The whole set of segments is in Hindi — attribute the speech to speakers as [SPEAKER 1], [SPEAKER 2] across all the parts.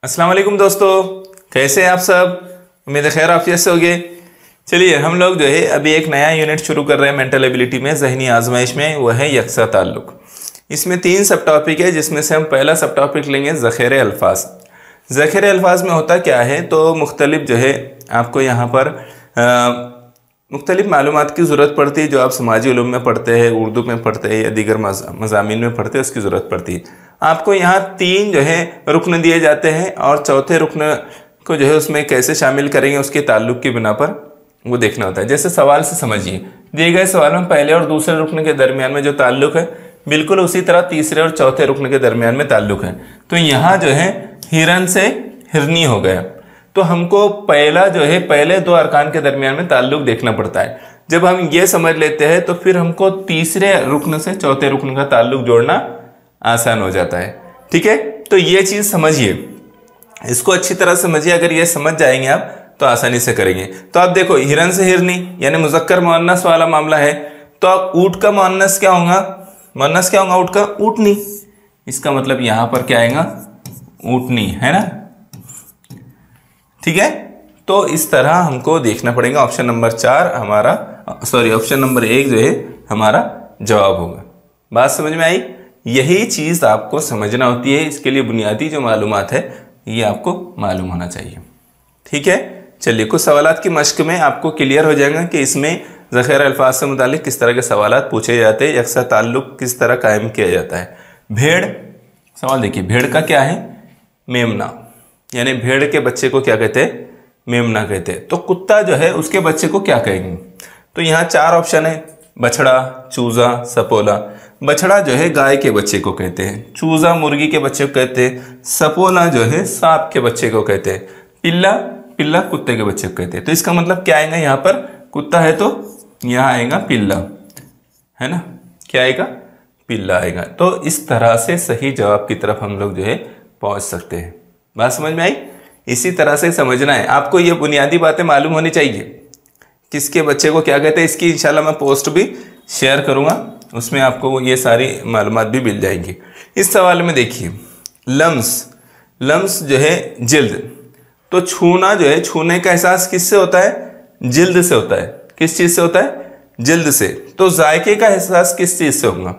[SPEAKER 1] अस्सलाम वालेकुम दोस्तों, कैसे हैं आप सब। उम्मीद है खैर आफियत से होंगे। चलिए हम लोग जो है अभी एक नया यूनिट शुरू कर रहे हैं मेंटल एबिलिटी में, जहनी आजमाइश में, वह है यकसा ताल्लुक। इसमें 3 सब टॉपिक है, जिसमें से हम पहला सब टॉपिक लेंगे ज़ख़ीरे अल्फाज। ज़ख़ीरे अल्फाज में होता क्या है, तो मुख्तलिफ जो है आपको यहाँ पर मुख्तलिफ मालूमात की ज़रूरत पड़ती है, जो आप समाजी उलूम में पढ़ते हैं, उर्दू में पढ़ते हैं या दीगर मज़ामीन में पढ़ते हैं, उसकी ज़रूरत पड़ती है। आपको यहाँ 3 जो है रुकन दिए जाते हैं और चौथे रुकन को जो है उसमें कैसे शामिल करेंगे उसके ताल्लुक़ की बिना पर वो देखना होता है। जैसे सवाल से समझिए, दिए गए सवाल में पहले और दूसरे रुकन के दरमियान में जो ताल्लुक़ है, बिल्कुल उसी तरह तीसरे और चौथे रुकन के दरमियान में ताल्लुक़ है। तो यहाँ जो है हिरन से हिरनी हो गया, तो हमको पहला जो है पहले 2 अरकान के दरमियान में ताल्लुक़ देखना पड़ता है। जब हम ये समझ लेते हैं तो फिर हमको तीसरे रुकन से चौथे रुकन का ताल्लुक़ जोड़ना आसान हो जाता है। ठीक है, तो ये चीज़ समझिए, इसको अच्छी तरह समझिए। अगर ये समझ जाएंगे आप तो आसानी से करेंगे। तो आप देखो, हिरन से हिरनी यानी मुज़क्कर मुअन्नस वाला मामला है, तो आप ऊँट का मुअन्नस क्या होगा, मुअन्नस क्या होगा ऊँट का, ऊँटनी। इसका मतलब यहाँ पर क्या आएगा, ऊँटनी, है ना। ठीक है, तो इस तरह हमको देखना पड़ेगा। ऑप्शन नंबर 4 हमारा, ऑप्शन नंबर 1 जो है हमारा जवाब होगा। बात समझ में आई। यही चीज़ आपको समझना होती है, इसके लिए बुनियादी जो मालूमात है ये आपको मालूम होना चाहिए। ठीक है, चलिए कुछ सवालात की मश्क में आपको क्लियर हो जाएगा कि इसमें ज़ख़ीरे अल्फाज से मुतालिक किस तरह के सवालात पूछे जाते हैं, यकसा ताल्लुक़ किस तरह कायम किया जाता है। भेड़, सवाल देखिए, भेड़ का क्या है, मेमना, यानी भेड़ के बच्चे को क्या कहते हैं, मेमना कहते हैं। तो कुत्ता जो है उसके बच्चे को क्या कहेंगे, तो यहाँ 4 ऑप्शन है, बछड़ा, चूज़ा, सपोला। बछड़ा जो है गाय के बच्चे को कहते हैं, चूज़ा मुर्गी के बच्चे को कहते हैं, सपोला जो है सांप के बच्चे को कहते हैं, पिल्ला कुत्ते के बच्चे को कहते हैं। तो इसका मतलब क्या आएगा, यहाँ पर कुत्ता है तो यहाँ आएगा पिल्ला, है ना, क्या आएगा, पिल्ला आएगा। तो इस तरह से सही जवाब की तरफ हम लोग जो है पहुँच सकते हैं। बात समझ में आई। इसी तरह से समझना है आपको, ये बुनियादी बातें मालूम होनी चाहिए, किसके बच्चे को क्या कहते हैं। इसकी इंशाल्लाह मैं पोस्ट भी शेयर करूँगा, उसमें आपको ये सारी मालूमात भी मिल जाएंगी। इस सवाल में देखिए, लम्स जो है जिल्द, तो छूना जो है, छूने का एहसास किससे होता है, जिल्द से होता है। किस चीज़ से होता है, जिल्द से। तो जायके का एहसास किस चीज़ से होगा,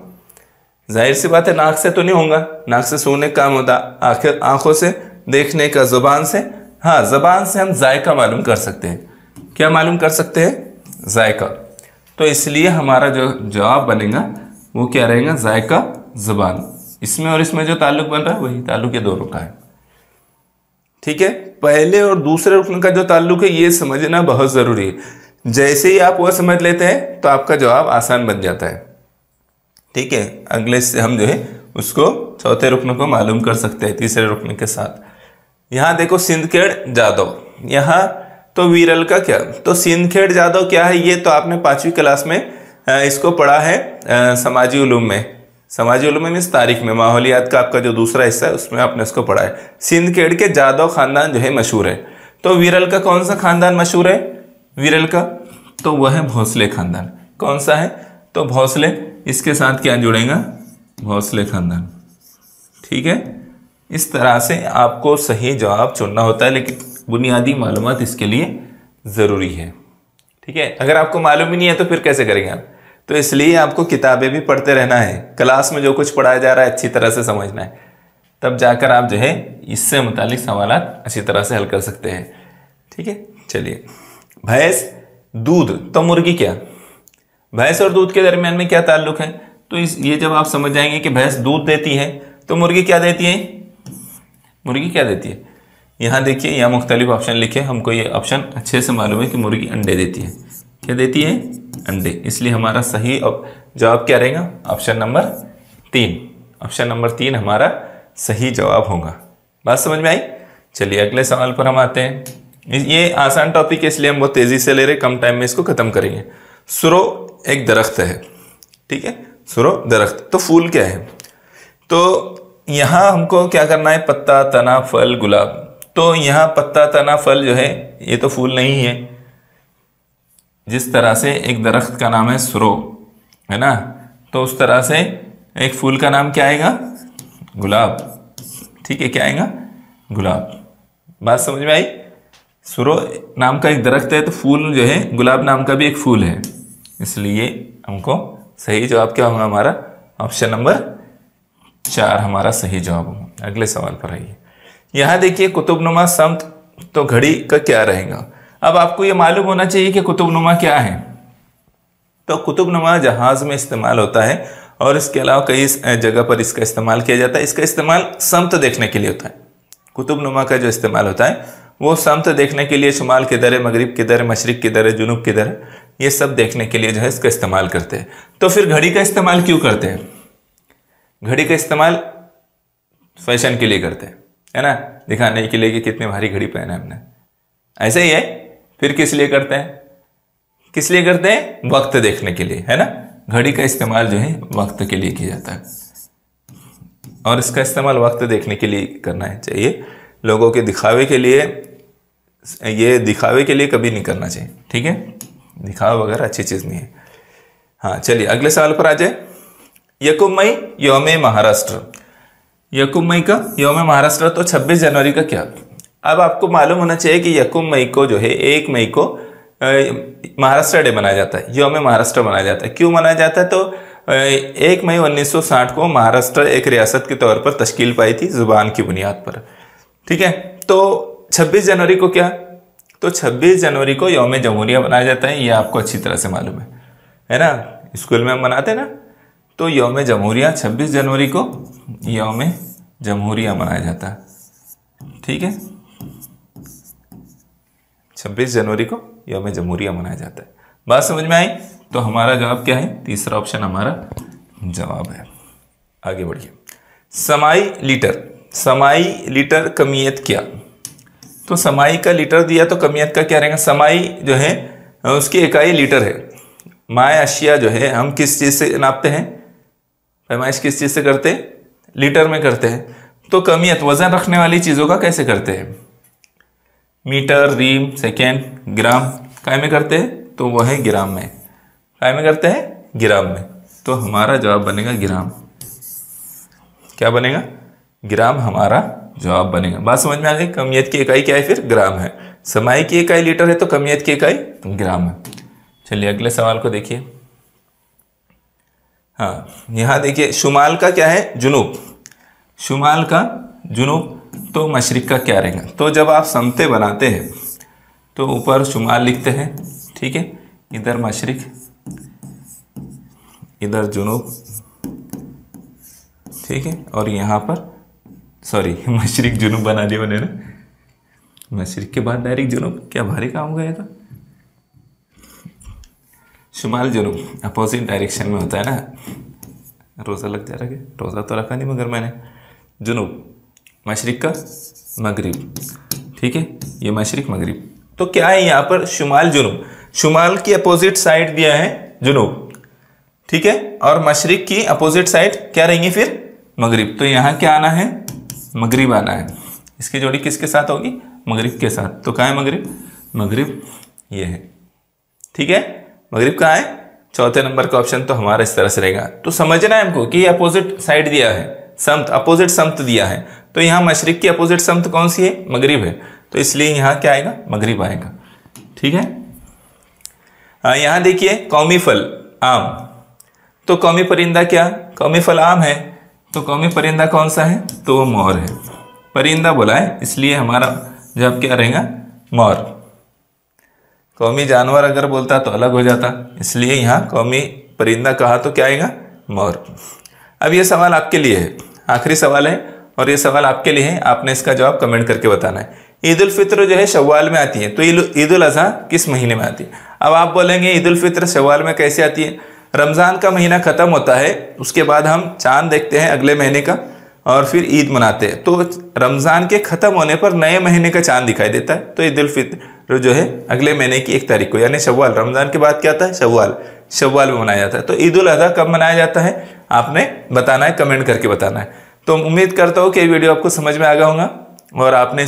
[SPEAKER 1] जाहिर सी बात है नाक से तो नहीं होगा, नाक से सूंघने का काम होता, आखिर आंखों से, देखने का ज़ुबान से। हाँ, ज़ुबान से हम जायका मालूम कर सकते हैं। क्या मालूम कर सकते हैं, जायका। तो इसलिए हमारा जो जवाब बनेगा वो क्या रहेगा, जायका, ज़ुबान। इसमें और इसमें जो ताल्लुक़ बन रहा है वही ताल्लुक़ ये दोनों का है। ठीक है, पहले और दूसरे रुकन का जो ताल्लुक़ है ये समझना बहुत ज़रूरी है। जैसे ही आप वो समझ लेते हैं तो आपका जवाब आसान बन जाता है। ठीक है, अगले से हम जो है उसको चौथे रुकन को मालूम कर सकते हैं तीसरे रुकन के साथ। यहाँ देखो, सिंदखेड़ जादव, यहाँ तो वीरल का क्या, तो सिंदखेड़ जादव क्या है, ये तो आपने 5वीं क्लास में इसको पढ़ा है समाजी उलूम में। समाजी उलूम में तारीख में, माहौलियात का आपका जो दूसरा हिस्सा है उसमें आपने इसको पढ़ा है। सिंदखेड़ के जादव खानदान जो है मशहूर है। तो वीरल का कौन सा खानदान मशहूर है, वीरल का, तो वह है भोसले खानदान। कौन सा है, तो भोसले, इसके साथ क्या जुड़ेगा, भोसले खानदान। ठीक है, इस तरह से आपको सही जवाब चुनना होता है, लेकिन बुनियादी मालूमात इसके लिए ज़रूरी है। ठीक है, अगर आपको मालूम ही नहीं है तो फिर कैसे करेंगे आप। तो इसलिए आपको किताबें भी पढ़ते रहना है, क्लास में जो कुछ पढ़ाया जा रहा है अच्छी तरह से समझना है, तब जाकर आप जो है इससे मुतालिक सवालात अच्छी तरह से हल कर सकते हैं। ठीक है, चलिए, भैंस, दूध, तो मुर्गी क्या, भैंस और दूध के दरमियान में क्या ताल्लुक़ है। तो ये जब आप समझ जाएंगे कि भैंस दूध देती है तो मुर्गी क्या देती है, मुर्गी क्या देती है। यहाँ देखिए, यहाँ मुख्तलिफ ऑप्शन लिखे, हमको ये ऑप्शन अच्छे से मालूम है कि मुर्गी अंडे देती है। क्या देती है, अंडे। इसलिए हमारा सही जवाब क्या रहेगा, ऑप्शन नंबर 3। ऑप्शन नंबर 3 हमारा सही जवाब होगा। बात समझ में आई। चलिए अगले सवाल पर हम आते हैं। ये आसान टॉपिक है इसलिए हम बहुत तेज़ी से ले रहे, कम टाइम में इसको ख़त्म करेंगे। सुरो एक दरख्त है, ठीक है, सुरो दरख्त, तो फूल क्या है। तो यहाँ हमको क्या करना है, पत्ता, तना, फल, गुलाब। तो यहाँ पत्ता, तना, फल जो है ये तो फूल नहीं है। जिस तरह से एक दरख्त का नाम है सुरो, है ना, तो उस तरह से एक फूल का नाम क्या आएगा, गुलाब। ठीक है, क्या आएगा, गुलाब। बात समझ में आई? सुरो नाम का एक दरख्त है, तो फूल जो है गुलाब नाम का भी एक फूल है, इसलिए हमको सही जवाब क्या होगा हमारा? ऑप्शन नंबर 4 हमारा सही जवाब होगा। अगले सवाल पर आइए। यहाँ देखिए कुतुबनुमा समत, तो घड़ी का क्या रहेगा? अब आपको ये मालूम होना चाहिए कि कुतुबनुमा क्या है। तो कुतुबनुमा जहाज में इस्तेमाल होता है और इसके अलावा कई जगह पर इसका इस्तेमाल किया जाता है। इसका इस्तेमाल समत देखने के लिए होता है। कुतुबनुमा का जो इस्तेमाल होता है वो समत देखने के लिए, शुमाल किधर है, मगरिब किधर है, मशरिक किधर है, जुनूब किधर है, ये सब देखने के लिए जो है इसका इस्तेमाल करते हैं। तो फिर घड़ी का इस्तेमाल क्यों करते हैं? घड़ी का इस्तेमाल फैशन के लिए करते हैं, है ना, दिखाने के लिए कि कितनी भारी घड़ी पहना है हमने, ऐसा ही है। फिर किस लिए करते हैं? किस लिए करते हैं? वक्त देखने के लिए, है ना। घड़ी का इस्तेमाल जो है वक्त के लिए किया जाता है, और इसका इस्तेमाल वक्त देखने के लिए करना चाहिए। लोगों के दिखावे के लिए, ये दिखावे के लिए कभी नहीं करना चाहिए, ठीक है। दिखावा वगैरह अच्छी चीज़ नहीं है। हाँ चलिए अगले सवाल पर आ जाए। यकुम मई यौम महाराष्ट्र। यकुम मई का यौम महाराष्ट्र, तो 26 जनवरी का क्या? अब आपको मालूम होना चाहिए कि यकुम मई को जो है 1 मई को महाराष्ट्र डे मनाया जाता है, यौम महाराष्ट्र मनाया जाता है। क्यों मनाया जाता है? तो 1 मई 1960 को महाराष्ट्र एक रियासत के तौर पर तश्कील पाई थी जुबान की बुनियाद पर, ठीक है। तो 26 जनवरी को क्या? तो 26 जनवरी को यौम जमहूरिया मनाया जाता है, ये आपको अच्छी तरह से मालूम है ना, स्कूल में हम मनाते हैं ना। तो यौम जमहूरिया 26 जनवरी को यौम जमहूरिया मनाया जाता है, ठीक है। 26 जनवरी को यौम जमहूरिया मनाया जाता है। बात समझ में आई? तो हमारा जवाब क्या है? तीसरा ऑप्शन हमारा जवाब है। आगे बढ़िए। समाई लीटर। समाई लीटर कमियत क्या? तो समाई का लीटर दिया, तो कमियत का क्या रहेगा? समाई जो है उसकी इकाई लीटर है। माए अशिया जो है हम किस चीज़ से नापते हैं? पैमाइश किस चीज़ से करते हैं? लीटर में करते हैं। तो कमियत वजन रखने वाली चीज़ों का कैसे करते हैं? मीटर, रीम, सेकेंड, ग्राम, काय में करते हैं? तो वह है ग्राम में। काय में करते हैं? ग्राम में। तो हमारा जवाब बनेगा ग्राम। क्या बनेगा? ग्राम हमारा जवाब बनेगा। बात समझ में आ गई? कमियत की इकाई क्या है? फिर ग्राम है। समाई की इकाई लीटर है, तो कमियत की इकाई ग्राम है। चलिए अगले सवाल को देखिए। हाँ यहाँ देखिए, शुमाल का क्या है? जुनूब। शुमाल का जुनूब, तो मशरिक का क्या रहेगा? तो जब आप समते बनाते हैं तो ऊपर शुमाल लिखते हैं, ठीक है, इधर मशरिक, इधर जुनूब, ठीक है, और यहाँ पर सॉरी मशरिक जुनूब बना दिया मैंने ना, मशरिक के बाद डायरेक्ट जुनूब, क्या भारी काम हो गया था। शुमाल जुनूब अपोजिट डायरेक्शन में होता है ना। रोज़ा लग जा रहा है? रोज़ा तो रखा नहीं मगर मैंने। जुनूब मशरिक का मगरिब, ठीक है, ये मशरिक मगरिब। तो क्या है यहाँ पर? शुमाल जुनूब। शुमाल की अपोजिट साइड दिया है जुनूब, ठीक है, और मशरिक की अपोजिट साइड क्या रहेंगी फिर? मगरिब। तो यहाँ क्या आना है? मगरिब आना है। इसकी जोड़ी किसके साथ होगी? मगरिब के साथ। तो कहाँ है मगरिब? मगरिब ये है, ठीक है। मगरिब कहाँ है? चौथे नंबर का ऑप्शन तो हमारा इस तरह से रहेगा। तो समझना है हमको कि ये अपोजिट साइड दिया है, समत, अपोजिट समत दिया है। तो यहाँ मशरिक की अपोजिट समत कौन सी है? मगरिब है। तो इसलिए यहाँ क्या आएगा? मगरिब आएगा, ठीक है। यहाँ देखिए, कौमी फल आम। तो कौमी परिंदा क्या? कौमी फल आम है। तो कौमी परिंदा कौन सा है? तो वो मोर है। परिंदा बोला है इसलिए हमारा जवाब क्या रहेगा? मोर। कौमी जानवर अगर बोलता तो अलग हो जाता, इसलिए यहाँ कौमी परिंदा कहा तो क्या आएगा? मोर। अब ये सवाल आपके लिए है, आखिरी सवाल है, और ये सवाल आपके लिए है। आपने इसका जवाब कमेंट करके बताना है। ईद उल फित्र जो है शव्वाल में आती है, तो ईद उल अज़हा किस महीने में आती है? अब आप बोलेंगे ईद उल फित्र शव्वाल में कैसे आती है? रमज़ान का महीना ख़त्म होता है, उसके बाद हम चांद देखते हैं अगले महीने का, और फिर ईद मनाते हैं। तो रमज़ान के ख़त्म होने पर नए महीने का चांद दिखाई देता है। तो ईद उल फित्र जो है अगले महीने की 1 तारीख को, यानी शव्वाल, रमज़ान के बाद क्या आता है? शव्वाल। शव्वाल में मनाया जाता है। तो ईद उल अज़हा कब मनाया जाता है? आपने बताना है, कमेंट करके बताना है। तो उम्मीद करता हूँ कि ये वीडियो आपको समझ में आ गया होगा, और आपने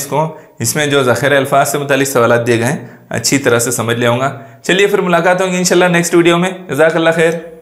[SPEAKER 1] इसमें जो ज़ख़ीर अल्फाज से मुतालिक सवाल दिए गए हैं अच्छी तरह से समझ लिया होगा। चलिए फिर मुलाकात होगी इंशाल्लाह नेक्स्ट वीडियो में। जज़ाकल्लाह खैर।